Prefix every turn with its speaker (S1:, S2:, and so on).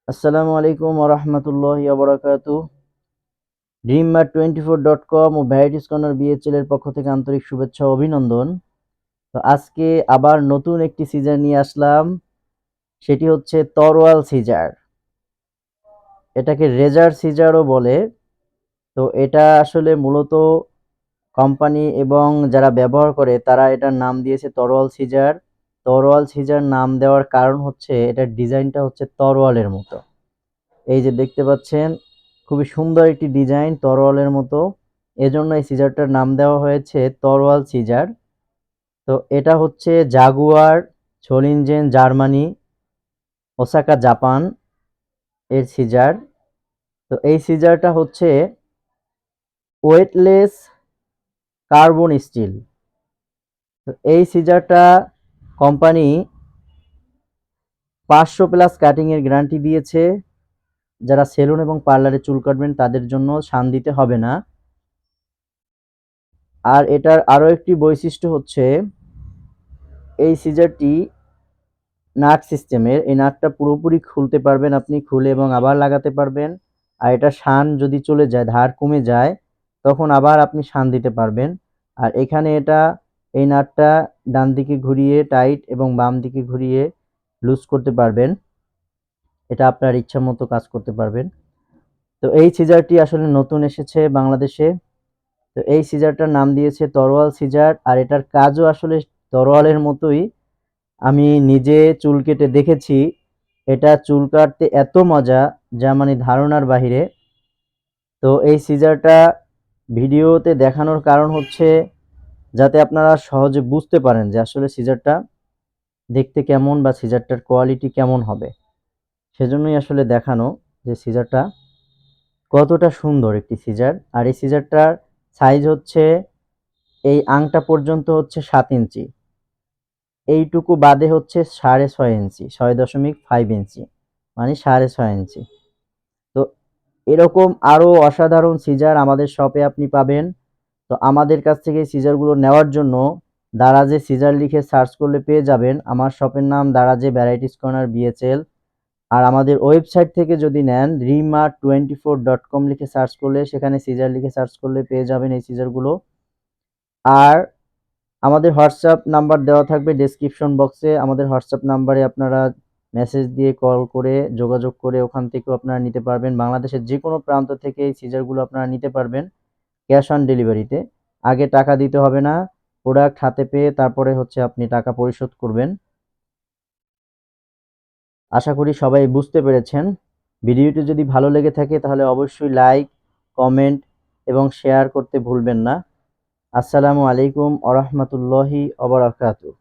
S1: আসসালামু আলাইকুম ওরহমতুল্লাহি ওবরাকাতুহ। dreammart24.com ও ভ্যারাইটিস কর্নার বিএচএল এর পক্ষ থেকে আন্তরিক শুভেচ্ছা ও অভিনন্দন। তো আজকে আবার নতুন একটি সিজার নিয়ে আসলাম, সেটি হচ্ছে তরোয়াল সিজার। এটাকে রেজার সিজারও বলে। তো এটা আসলে মূলত কোম্পানি এবং যারা ব্যবহার করে তারা এটার নাম দিয়েছে তরোয়াল সিজার। তরোয়াল সিজার নাম দেওয়ার কারণ হচ্ছে এটার ডিজাইনটা হচ্ছে তরোয়ালের মতো। এই যে দেখতে পাচ্ছেন, খুবই সুন্দর একটি ডিজাইন তরোয়ালের মতো, এজন্য এই সিজারটার নাম দেওয়া হয়েছে তরোয়াল সিজার। তো এটা হচ্ছে জাগুয়ার ছোলিনজেন জার্মানি, ওসাকা জাপান এর সিজার। তো এই সিজারটা হচ্ছে ওয়েটলেস কার্বন স্টিল। তো এই সিজারটা কোম্পানি 500+ কাটিং এর গ্যারান্টি দিয়েছে। যারা সেলুন এবং পার্লারে চুল কাটবেন তাদের জন্য শান দিতে হবে না। আর এটার আরো একটি বৈশিষ্ট্য হচ্ছে এই সিজারটি নাট সিস্টেমের। এই নাটটা পুরোপুরি খুলতে পারবেন আপনি, খুলে এবং আবার লাগাতে পারবেন। আর এটা শান যদি চলে যায়, ধার কমে যায়, তখন আবার আপনি শান দিতে পারবেন। আর এখানে এটা এই নাটটা ডান দিকে ঘুরিয়ে টাইট এবং বাম দিকে ঘুরিয়ে লুজ করতে পারবেন। এটা আপনার ইচ্ছা মতো কাজ করতে পারবেন। তো এই সিজারটি আসলে নতুন এসেছে বাংলাদেশে। তো এই সিজারটার নাম দিয়েছে তরোয়াল সিজার। আর এটার কাজও আসলে তরোয়ালের মতোই। আমি নিজে চুল কেটে দেখেছি, এটা চুল কাটতে এত মজা যা মানে ধারণার বাহিরে। তো এই সিজারটা ভিডিওতে দেখানোর কারণ হচ্ছে যাতে আপনারা সহজে বুঝতে পারেন যে আসলে সিজারটা দেখতে কেমন বা সিজারটার কোয়ালিটি কেমন হবে। সেজন্যই আসলে দেখানো যে সিজারটা কতটা সুন্দর একটি সিজার। আর এই সিজারটার সাইজ হচ্ছে এই আংটা পর্যন্ত হচ্ছে 7 ইঞ্চি, এইটুকু বাদে হচ্ছে 6.5 ইঞ্চি, 6.5 ইঞ্চি, মানে 6.5 ইঞ্চি। তো এরকম আরো অসাধারণ সিজার আমাদের শপে আপনি পাবেন। তো আমাদের কাছ থেকে সিজারগুলো নেওয়ার জন্য দারাজে সিজার লিখে সার্চ করলে পেয়ে যাবেন। আমার শপের নাম দারাজে ভ্যারাইটিস কর্নার বিএচএল। আর আমাদের ওয়েবসাইট থেকে যদি নেন dreammart24.com লিখে সার্চ করলে, সেখানে সিজার লিখে সার্চ করলে পেয়ে যাবেন এই সিজারগুলো। আর আমাদের হোয়াটসঅ্যাপ নাম্বার দেওয়া থাকবে ডেসক্রিপশন বক্সে। আমাদের হোয়াটসঅ্যাপ নাম্বারে আপনারা মেসেজ দিয়ে কল করে যোগাযোগ করে ওখান থেকেও আপনারা নিতে পারবেন। বাংলাদেশের যে কোনো প্রান্ত থেকে এই সিজারগুলো আপনারা নিতে পারবেন ক্যাশ অন ডেলিভারিতে। আগে টাকা দিতে হবে না, প্রোডাক্ট হাতে পেয়ে তারপরে হচ্ছে আপনি টাকা পরিশোধ করবেন। আশা করি সবাই বুঝতে পেরেছেন। ভিডিওটি যদি ভালো লেগে থাকে তাহলে অবশ্যই লাইক, কমেন্ট এবং শেয়ার করতে ভুলবেন না। আসসালামু আলাইকুম ওরহমতুল্লাহি ওবরাকাতুহ।